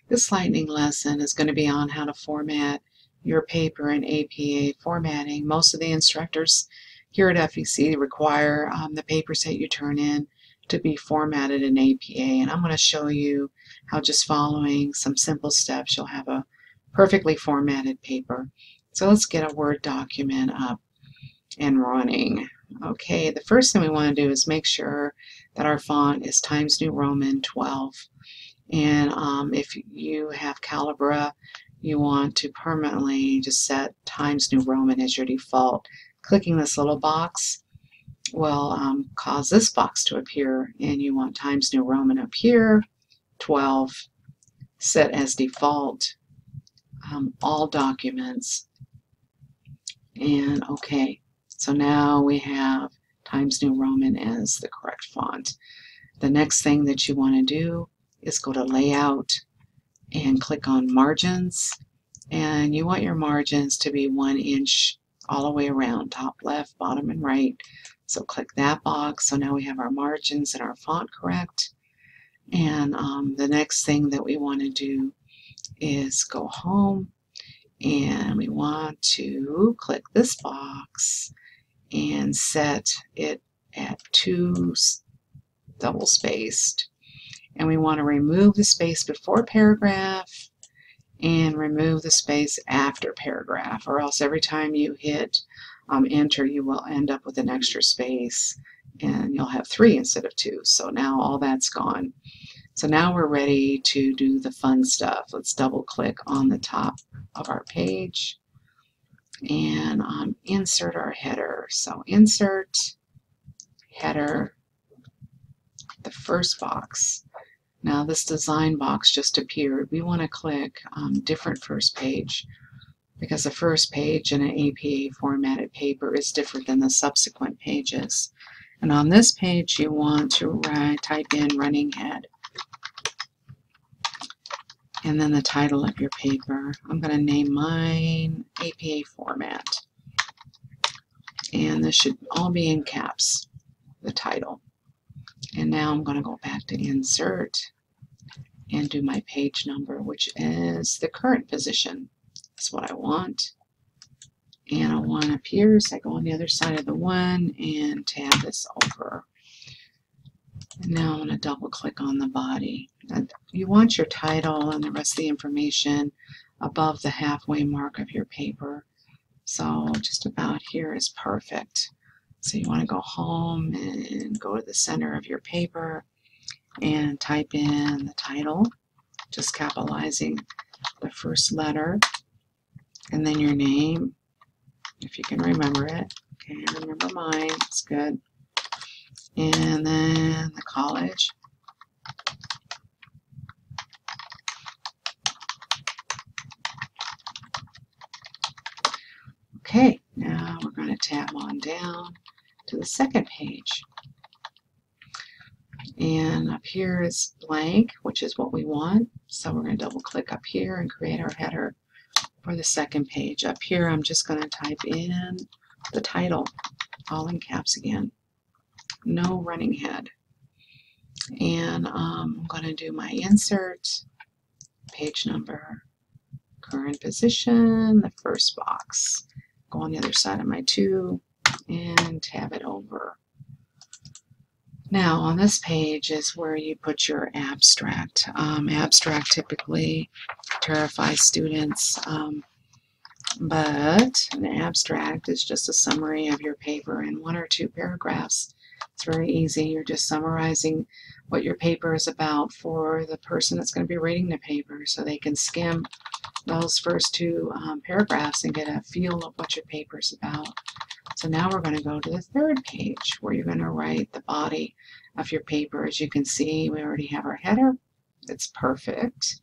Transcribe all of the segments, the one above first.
This lightning lesson is going to be on how to format your paper in APA formatting. Most of the instructors here at FEC require the papers that you turn in to be formatted in APA, and I'm going to show you how just following some simple steps you'll have a perfectly formatted paper. So let's get a Word document up and running. Okay, the first thing we want to do is make sure that our font is Times New Roman 12. And if you have Calibra, you want to permanently just set Times New Roman as your default. Clicking this little box will cause this box to appear, and you want Times New Roman up here, 12, set as default, all documents, and OK. So now we have Times New Roman as the correct font. The next thing that you want to do is go to Layout and click on Margins, and you want your margins to be 1 inch all the way around, top, left, bottom, and right. So click that box. So now we have our margins and our font correct. And the next thing that we want to do is go home, and we want to click this box and set it at 2 double spaced. And we want to remove the space before paragraph and remove the space after paragraph, or else every time you hit enter you will end up with an extra space and you'll have 3 instead of 2. So now all that's gone. So now we're ready to do the fun stuff. Let's double click on the top of our page and insert our header. So insert, header, the first box. Now this design box just appeared. We want to click different first page, because the first page in an APA formatted paper is different than the subsequent pages. And on this page you want to type in running head and then the title of your paper. I'm going to name mine APA format, and this should all be in caps, the title. And now I'm going to go back to insert and do my page number, which is the current position. That's what I want. And a 1 appears. I go on the other side of the 1 and tab this over. And now I'm going to double click on the body. And you want your title and the rest of the information above the halfway mark of your paper. So just about here is perfect. So you want to go home and go to the center of your paper and type in the title, just capitalizing the first letter, and then your name, if you can remember it. Okay, I remember mine, it's good. And then the college. Okay, now we're going to tab on down to the second page. And up here is blank, which is what we want. So we're going to double click up here and create our header for the second page. Up here I'm just going to type in the title, all in caps again. No running head. And I'm going to do my insert, page number, current position, the first box. Go on the other side of my 2 and tab it over. Now on this page is where you put your abstract. Abstract typically terrifies students, but an abstract is just a summary of your paper in 1 or 2 paragraphs. It's very easy. You're just summarizing what your paper is about for the person that's going to be reading the paper, so they can skim those first 2 paragraphs and get a feel of what your paper is about. So now we're going to go to the third page where you're going to write the body of your paper. As you can see, we already have our header. It's perfect.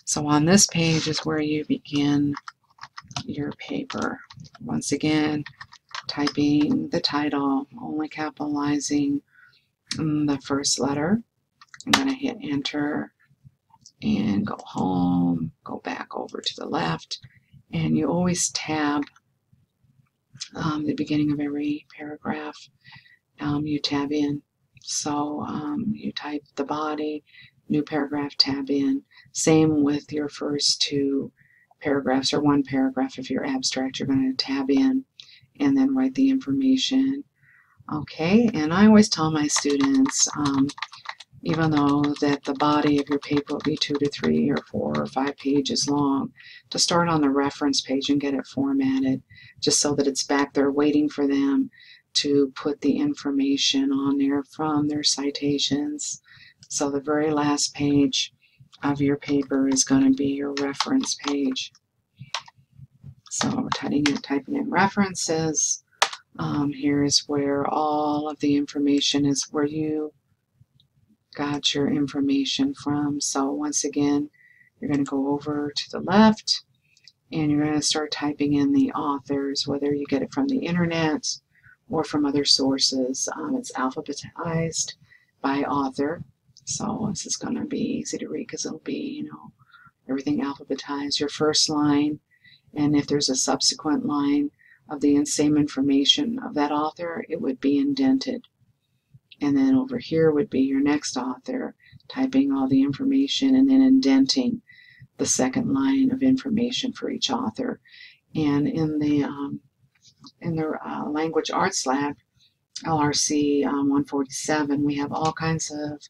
So on this page is where you begin your paper. Once again, typing the title, only capitalizing the first letter. I'm going to hit enter and go home, go back over to the left, and you always tab the beginning of every paragraph. You tab in. So you type the body, new paragraph, tab in. Same with your first two paragraphs, or one paragraph if you're abstract, you're going to tab in and then write the information. Okay, and I always tell my students, even though that the body of your paper will be 2 to 3 or 4 or 5 pages long, to start on the reference page and get it formatted, just so that it's back there waiting for them to put the information on there from their citations. So the very last page of your paper is going to be your reference page. So typing in references, here's where all of the information is, where you got your information from. So once again, you're going to go over to the left and you're going to start typing in the authors, whether you get it from the internet or from other sources. It's alphabetized by author. So this is going to be easy to read because it'll be, everything alphabetized. Your first line, and if there's a subsequent line of the same information of that author, it would be indented. And then over here would be your next author, typing all the information and then indenting the second line of information for each author. And in the Language Arts Lab, LRC 147, we have all kinds of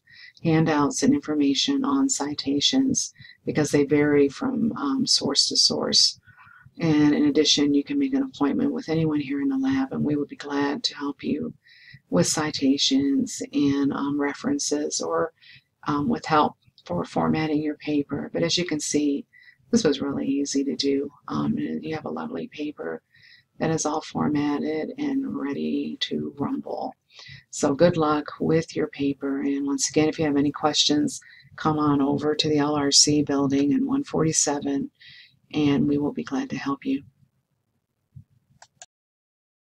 handouts and information on citations because they vary from source to source. And in addition, you can make an appointment with anyone here in the lab, and we would be glad to help you with citations and references, or with help for formatting your paper. But as you can see, this was really easy to do. You have a lovely paper that is all formatted and ready to rumble. So good luck with your paper. And once again, if you have any questions, come on over to the LRC building in 147, and we will be glad to help you.